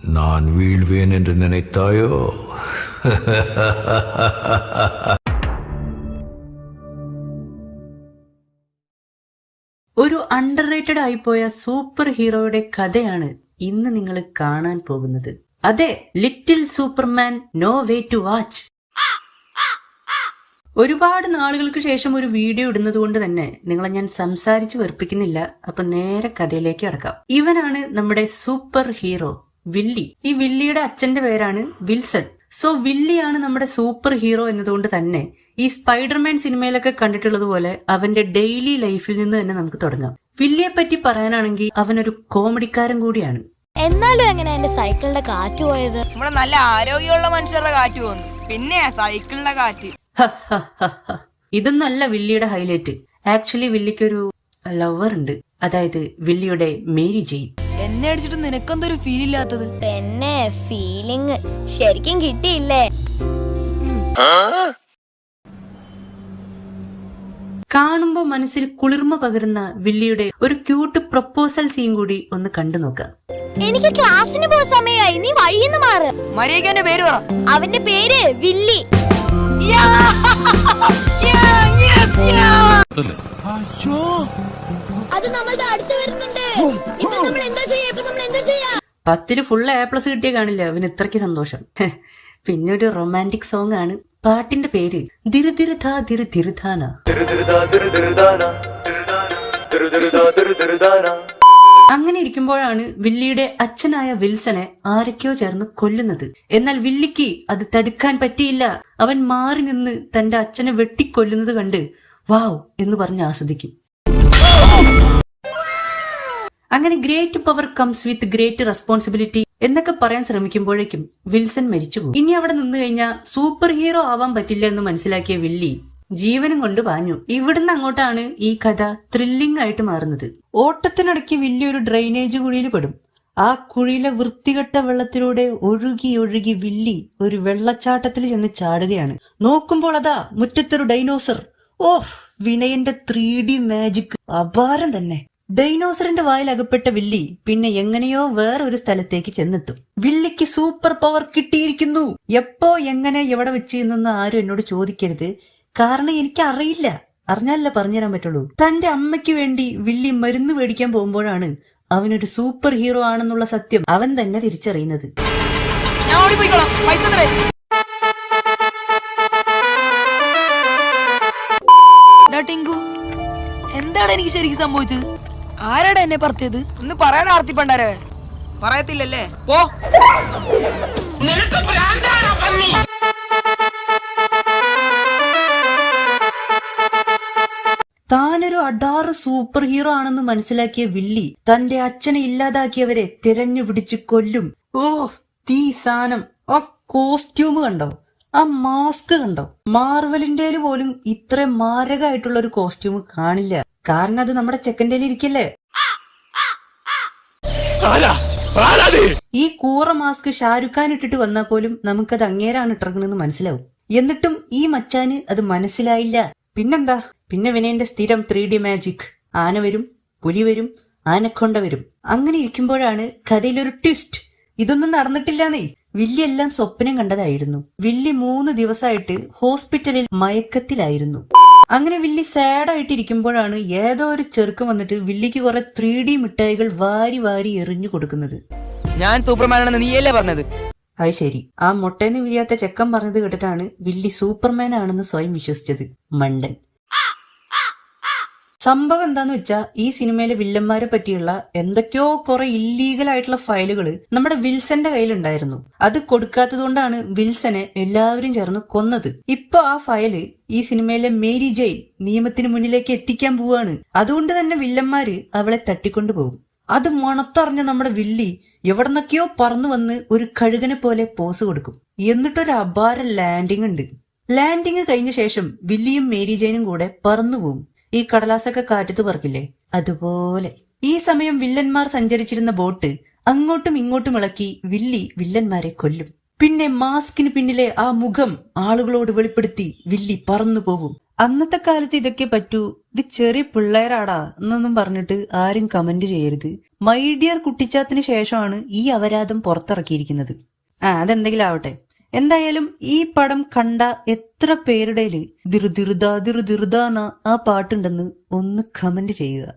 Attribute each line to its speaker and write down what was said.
Speaker 1: நான் வீழ்வேன் என்று நினைத்தாயோ?
Speaker 2: ഒരു അണ്ടർറേറ്റഡ് ആയിപ്പോയ സൂപ്പർ ഹീറോയുടെ കഥയാണ് ഇന്ന് നിങ്ങൾ കാണാൻ പോകുന്നത്. അതെ, Little Superman no way to watch. ഒരുപാട് നാളുകൾക്ക് ശേഷം ഒരു വീഡിയോ ഇടുന്നത് കൊണ്ട് തന്നെ നിങ്ങളെ ഞാൻ സംസാരിച്ച് വെറുപ്പിക്കുന്നില്ല. അപ്പൊ നേരെ കഥയിലേക്ക് കടക്കാം. ഇവനാണ് നമ്മുടെ സൂപ്പർ ഹീറോ വില്ലി. ഈ വില്ലിയുടെ അച്ഛന്റെ പേരാണ് വിൽസൺ. സോ വില്ലിയാണ് നമ്മുടെ സൂപ്പർ ഹീറോ എന്നതുകൊണ്ട് തന്നെ ഈ സ്പൈഡർമാൻ സിനിമയിലൊക്കെ കണ്ടിട്ടുള്ളത് പോലെ അവന്റെ ഡെയിലി ലൈഫിൽ നിന്ന് തന്നെ നമുക്ക് തുടങ്ങാം. വില്ലിയെ പറ്റി പറയാനാണെങ്കിൽ അവനൊരു കോമഡിക്കാരൻ കൂടിയാണ്.
Speaker 3: എന്നാലും എങ്ങനെ എന്റെ സൈക്കിളിന്റെ കാറ്റ് പോയത്?
Speaker 4: നമ്മുടെ നല്ല ആരോഗ്യമുള്ള മനുഷ്യരുടെ കാറ്റ് പോന്നു, പിന്നെ സൈക്കിളിന്റെ കാറ്റ്.
Speaker 2: ഇതൊന്നല്ല വില്ലിയുടെ ഹൈലൈറ്റ്. ആക്ച്വലി വില്ലിക്കൊരു ലവർ ഉണ്ട്, അതായത് വില്ലിയുടെ മേരി ജെയിൻ.
Speaker 4: എന്നെ അടിച്ചിട്ട് നിനക്കെന്തൊരു ഫീൽ ഇല്ലാത്തത്?
Speaker 3: പിന്നെ ഫീലിംഗ് ശരിക്കും കിട്ടിയില്ലേ?
Speaker 2: കാണുമ്പോ മനസ്സിൽ കുളിർമ പകരുന്ന വില്ലിയുടെ ഒരു ക്യൂട്ട് പ്രപ്പോസൽ സീൻ കൂടി ഒന്ന് കണ്ടു നോക്കാം.
Speaker 3: എനിക്ക് ക്ലാസ്സിന് പോകാൻ സമയമായി, നീ വഴിയിന്ന് മാറ്.
Speaker 4: മരിയന്റെ പേര് പറ.
Speaker 3: അവന്റെ പേര് വില്ലി. അത് നമ്മളുടെ അടുത്ത് വരുന്നുണ്ട്. ഇപ്പൊ നമ്മൾ എന്താ ചെയ്യാ?
Speaker 2: 10 ഫുൾ A+ കിട്ടിയ കാണില്ല അവന് ഇത്രയ്ക്ക് സന്തോഷം. പിന്നെ ഒരു റൊമാൻറ്റിക് സോങ് ആണ്. പാട്ടിന്റെ പേര് ദിരുദിരുധാന. അങ്ങനെ ഇരിക്കുമ്പോഴാണ് വില്ലിയുടെ അച്ഛനായ വിൽസനെ ആരൊക്കെയോ ചേർന്ന് കൊല്ലുന്നത്. എന്നാൽ വില്ലിക്ക് അത് തടുക്കാൻ പറ്റിയില്ല. അവൻ മാറി നിന്ന് തന്റെ അച്ഛനെ വെട്ടിക്കൊല്ലുന്നത് കണ്ട് വാവ് എന്ന് പറഞ്ഞ് ആസ്വദിക്കും. അങ്ങനെ great power comes with great responsibility എന്നൊക്കെ പറയാൻ ശ്രമിക്കുമ്പോഴേക്കും വിൽസൺ മരിച്ചുപോകും. ഇനി അവിടെ നിന്ന് കഴിഞ്ഞാൽ സൂപ്പർ ഹീറോ ആവാൻ പറ്റില്ല എന്ന് മനസ്സിലാക്കിയ വില്ലി ജീവനും കൊണ്ട് പാഞ്ഞു. ഇവിടുന്ന് അങ്ങോട്ടാണ് ഈ കഥ ത്രില്ലിംഗ് ആയിട്ട് മാറുന്നത്. ഓട്ടത്തിനിടയ്ക്ക് വലിയൊരു ഡ്രെയിനേജ് കുഴിയിൽ പെടും. ആ കുഴിയിലെ വൃത്തികെട്ട വെള്ളത്തിലൂടെ ഒഴുകി ഒഴുകി വില്ലി ഒരു വെള്ളച്ചാട്ടത്തിൽ ചെന്ന് ചാടുകയാണ്. നോക്കുമ്പോൾ അതാ മുറ്റത്തൊരു ഡൈനോസർ. ഓഹ്, വിനയന്റെ 3D മാജിക് അപാരം തന്നെ. ഡൈനോസറിന്റെ വായിൽ അകപ്പെട്ട വില്ലി പിന്നെ എങ്ങനെയോ വേറൊരു സ്ഥലത്തേക്ക് ചെന്നെത്തും. വില്ലിക്ക് സൂപ്പർ പവർ കിട്ടിയിരിക്കുന്നു. എപ്പോ, എങ്ങനെ, എവിടെ വെച്ച് എന്നൊന്നും ആരും എന്നോട് ചോദിക്കരുത്, കാരണം എനിക്ക് അറിയില്ല. അറിഞ്ഞാലല്ലേ പറഞ്ഞുതരാൻ പറ്റുള്ളൂ. തന്റെ അമ്മയ്ക്ക് വേണ്ടി വില്ലി മരുന്ന് മേടിക്കാൻ പോകുമ്പോഴാണ് അവനൊരു സൂപ്പർ ഹീറോ ആണെന്നുള്ള സത്യം അവൻ തന്നെ തിരിച്ചറിയുന്നത്.
Speaker 4: എന്താണ് എനിക്ക് ശരിക്കും സംഭവിച്ചത്? ആരാടാ എന്നെ പറത്തിയത്? ഒന്ന് പറയാൻ ആർത്തിപ്പണ്ടാരേ. പറയത്തില്ലല്ലേ, പോ.
Speaker 2: താനൊരു അഡാറ് സൂപ്പർ ഹീറോ ആണെന്ന് മനസ്സിലാക്കിയ വില്ലി തന്റെ അച്ഛനെ ഇല്ലാതാക്കിയവരെ തിരഞ്ഞു പിടിച്ച് കൊല്ലും. ഓ, തീ സാനം. ആ കോസ്റ്റ്യൂം കണ്ടോ, ആ മാസ്ക് കണ്ടോ? മാർവലിന്റെ പോലും ഇത്ര മാരകമായിട്ടുള്ള ഒരു കോസ്റ്റ്യൂം കാണില്ല. കാരണം അത് നമ്മുടെ ചെക്കൻ്റെ ഇരിക്കല്ലേ. ഈ കൂറ മാസ്ക് ഷാരൂഖ് ഖാൻ ഇട്ടിട്ട് വന്നാൽ പോലും നമുക്കത് അങ്ങേരാണ് ഇട്ടിറങ്ങണെന്ന് മനസ്സിലാവും. എന്നിട്ടും ഈ മച്ചാന് അത് മനസ്സിലായില്ല. പിന്നെന്താ, പിന്നെ വിനയന്റെ സ്ഥിരം 3D മാജിക്. ആന വരും, പുലി വരും, ആനക്കൊണ്ട വരും. അങ്ങനെ ഇരിക്കുമ്പോഴാണ് കഥയിലൊരു ട്വിസ്റ്റ്. ഇതൊന്നും നടന്നിട്ടില്ലാന്നേ. വില്ലി എല്ലാം സ്വപ്നം കണ്ടതായിരുന്നു. വില്ലി 3 ദിവസമായിട്ട് ഹോസ്പിറ്റലിൽ മയക്കത്തിലായിരുന്നു. അങ്ങനെ വില്ലി സാഡായിട്ട് ഇരിക്കുമ്പോഴാണ് ഏതോ ഒരു ചെറുക്കം വന്നിട്ട് വില്ലിക്ക് കുറെ 3D മിഠായികൾ വാരി വാരി എറിഞ്ഞു കൊടുക്കുന്നത്.
Speaker 4: ഞാൻ സൂപ്പർമാനാണെന്ന് നീയല്ലേ പറഞ്ഞത്?
Speaker 2: അത് ശരി, ആ മുട്ടേന്ന് വിരിയാത്ത ചെക്കൻ പറഞ്ഞത് കേട്ടിട്ടാണ് വില്ലി സൂപ്പർമാൻ ആണെന്ന് സ്വയം വിശ്വസിച്ചത്. മണ്ടൻ. സംഭവം എന്താന്ന് വെച്ചാ, ഈ സിനിമയിലെ വില്ലന്മാരെ പറ്റിയുള്ള എന്തൊക്കെയോ കുറെ ഇല്ലീഗൽ ആയിട്ടുള്ള ഫയലുകൾ നമ്മുടെ വിൽസന്റെ കയ്യിലുണ്ടായിരുന്നു. അത് കൊടുക്കാത്തത് കൊണ്ടാണ് വിൽസനെ എല്ലാവരും ചേർന്ന് കൊന്നത്. ഇപ്പൊ ആ ഫയല് ഈ സിനിമയിലെ മേരി ജെയിൻ നിയമത്തിന് മുന്നിലേക്ക് എത്തിക്കാൻ പോവാണ്. അതുകൊണ്ട് തന്നെ വില്ലന്മാര് അവളെ തട്ടിക്കൊണ്ടുപോകും. അത് മണത്തറിഞ്ഞ നമ്മുടെ വില്ലി എവിടെന്നൊക്കെയോ പറന്നു വന്ന് ഒരു കഴുകനെ പോലെ പോസ് കൊടുക്കും. എന്നിട്ടൊരു അപാര ലാൻഡിങ് ഉണ്ട്. ലാൻഡിങ് കഴിഞ്ഞ ശേഷം വില്ലിയും മേരി ജെയിനും കൂടെ പറന്നു പോവും. ഈ കടലാസൊക്കെ കാറ്റത്ത് പറക്കില്ലേ, അതുപോലെ. ഈ സമയം വില്ലന്മാർ സഞ്ചരിച്ചിരുന്ന ബോട്ട് അങ്ങോട്ടും ഇങ്ങോട്ടും ഇളക്കി വില്ലി വില്ലന്മാരെ കൊല്ലും. പിന്നെ മാസ്കിന് പിന്നിലെ ആ മുഖം ആളുകളോട് വെളിപ്പെടുത്തി വില്ലി പറന്നു പോവും. അന്നത്തെ കാലത്ത് ഇതൊക്കെ പറ്റൂ, ഇത് ചെറിയ പിള്ളേരാടാ എന്നൊന്നും പറഞ്ഞിട്ട് ആരും കമന്റ് ചെയ്യരുത്. മൈ ഡിയർ കുട്ടിച്ചാത്തിന് ശേഷമാണ് ഈ അപരാധം പുറത്തിറക്കിയിരിക്കുന്നത്. അതെന്തെങ്കിലും ആവട്ടെ. എന്തായാലും ഈ പടം കണ്ട എത്ര പേരുടെ ദിറുദിറുദാന ആ പാട്ടുണ്ടെന്ന് ഒന്ന് കമന്റ് ചെയ്യുക.